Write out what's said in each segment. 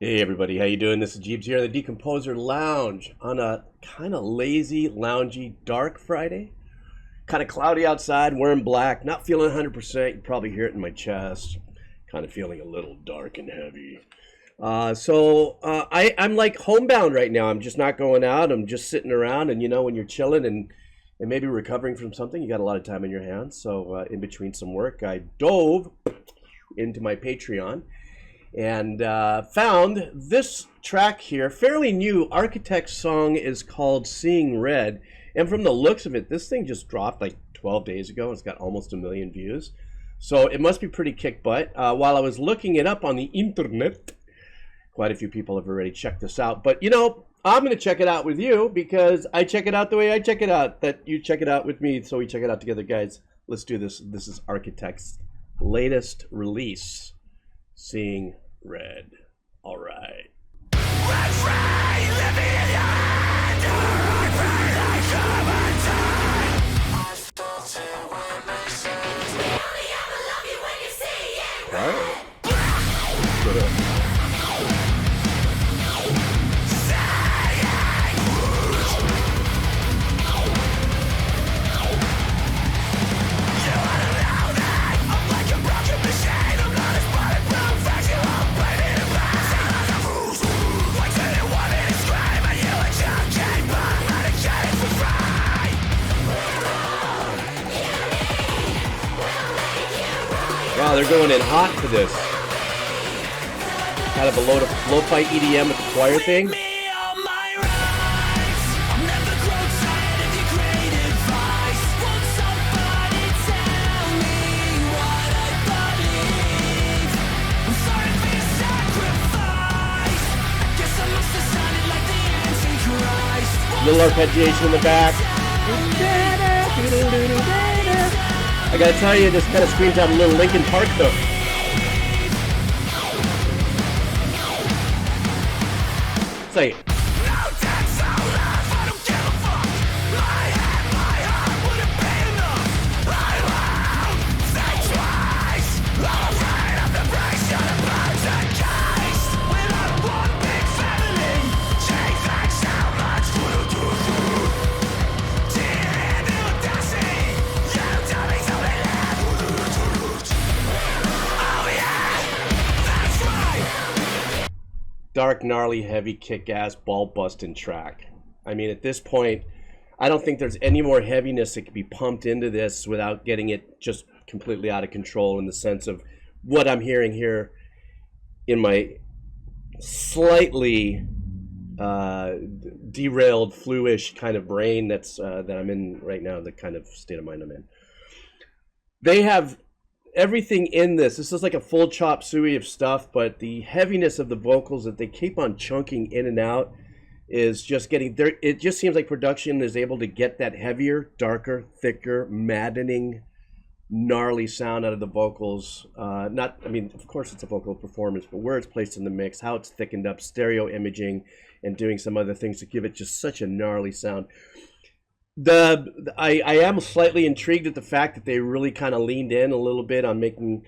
Hey everybody, how you doing? This is Jeebs here in the Decomposer Lounge on a kind of lazy, loungy, dark Friday. Kind of cloudy outside, wearing black, not feeling 100%. You probably hear it in my chest. Kind of feeling a little dark and heavy. I'm like homebound right now. I'm just not going out. I'm just sitting around, and when you're chilling and maybe recovering from something, you got a lot of time in your hands. So in between some work, I dove into my Patreon and found this track here, fairly new. Architect's song is called Seeing Red, and from the looks of it, this thing just dropped like 12 days ago. It's got almost 1 million views, so it must be pretty kick butt. While I was looking it up on the internet, quite a few people have already checked this out, but I'm going to check it out with you because I check it out the way I check it out, that you check it out with me, so we check it out together, guys. Let's do this. This is Architect's latest release, Seeing Red. All right. Wow, they're going in hot for this. Kind of a lo-fi EDM with the choir thing. Little arpeggiation in the back. I gotta tell you, this kind of screams out a little Linkin Park though. Say it. Dark, gnarly, heavy, kick-ass, ball-busting track. I mean, at this point, I don't think there's any more heaviness that could be pumped into this without getting it just completely out of control, in the sense of what I'm hearing here in my slightly derailed, flu-ish kind of brain that I'm in right now, the kind of state of mind I'm in. They have everything in this. This is like a full chop suey of stuff, but the heaviness of the vocals that they keep on chunking in and out is just getting there. It just seems like production is able to get that heavier, darker, thicker, maddening, gnarly sound out of the vocals. I mean, of course it's a vocal performance, but where it's placed in the mix, how it's thickened up, stereo imaging, and doing some other things to give it just such a gnarly sound. I am slightly intrigued at the fact that they really kind of leaned in a little bit on making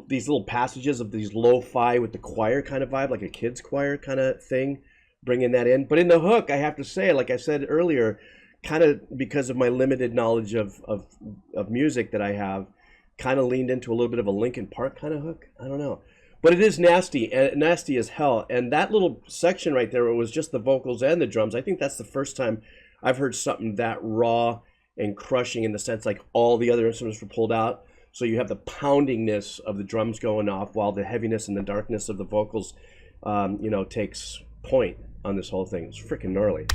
these little passages of these lo-fi with the choir kind of vibe, like a kid's choir kind of thing, bringing that in. But in the hook, I have to say, like I said earlier, kind of because of my limited knowledge of music that I have, kind of leaned into a little bit of a Linkin Park kind of hook. I don't know. But it is nasty, and nasty as hell. And that little section right there, where it was just the vocals and the drums, I think that's the first time I've heard something that raw and crushing, in the sense like all the other instruments were pulled out. So you have the poundingness of the drums going off while the heaviness and the darkness of the vocals, takes point on this whole thing. It's freaking gnarly.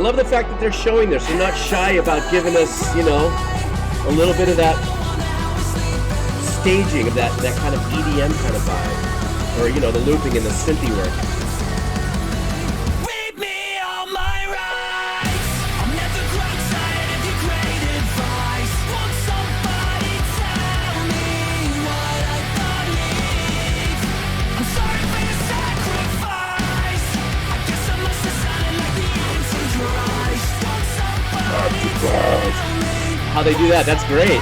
love the fact that they're showing this. They're not shy about giving us, you know, a little bit of that staging of that kind of EDM kind of vibe, or you know, the looping and the synthy work. How they do that, that's great.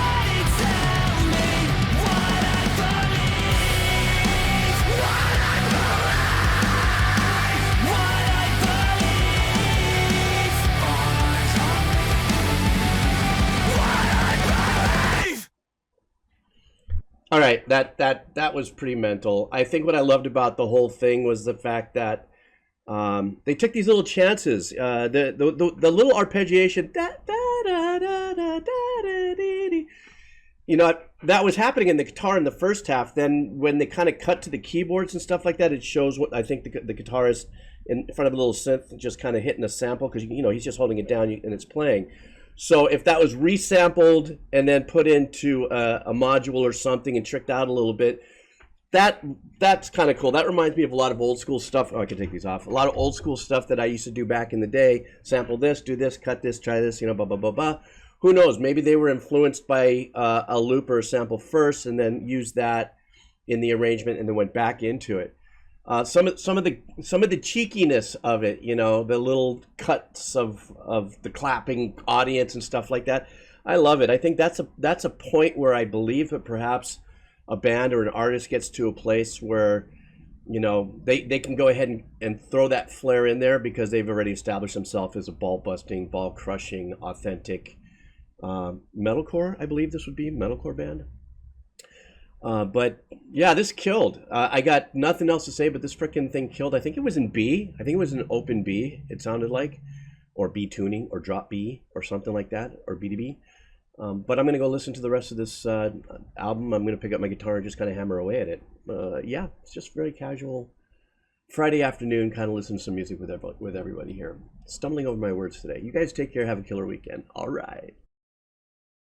All right, that was pretty mental. I think what I loved about the whole thing was the fact that they took these little chances. The little arpeggiation, you know, that was happening in the guitar in the first half. Then when they kind of cut to the keyboards and stuff like that, it shows what I think the guitarist in front of a little synth just kind of hitting a sample, because you know he's just holding it down and it's playing. So if that was resampled and then put into a module or something and tricked out a little bit, that's kind of cool. That reminds me of a lot of old school stuff. Oh, I can take these off. A lot of old school stuff that I used to do back in the day. Sample this, do this, cut this, try this, you know, blah, blah, blah, blah. Who knows? Maybe they were influenced by a loop or a sample first and then used that in the arrangement and then went back into it. Some of the cheekiness of it, you know, the little cuts of the clapping audience and stuff like that. I love it. I think that's a point where I believe that perhaps a band or an artist gets to a place where, you know, they can go ahead and throw that flair in there because they've already established themselves as a ball-busting, ball-crushing, authentic metalcore, I believe this would be, metalcore band. But yeah, this killed. I got nothing else to say, but this freaking thing killed. I think it was in B. I think it was an open B, it sounded like, or B tuning, or drop B, or something like that, or B to B. But I'm going to go listen to the rest of this album. I'm going to pick up my guitar and just kind of hammer away at it. Yeah, it's just very casual Friday afternoon, kind of listen to some music with everybody here. Stumbling over my words today. You guys take care. Have a killer weekend. All right.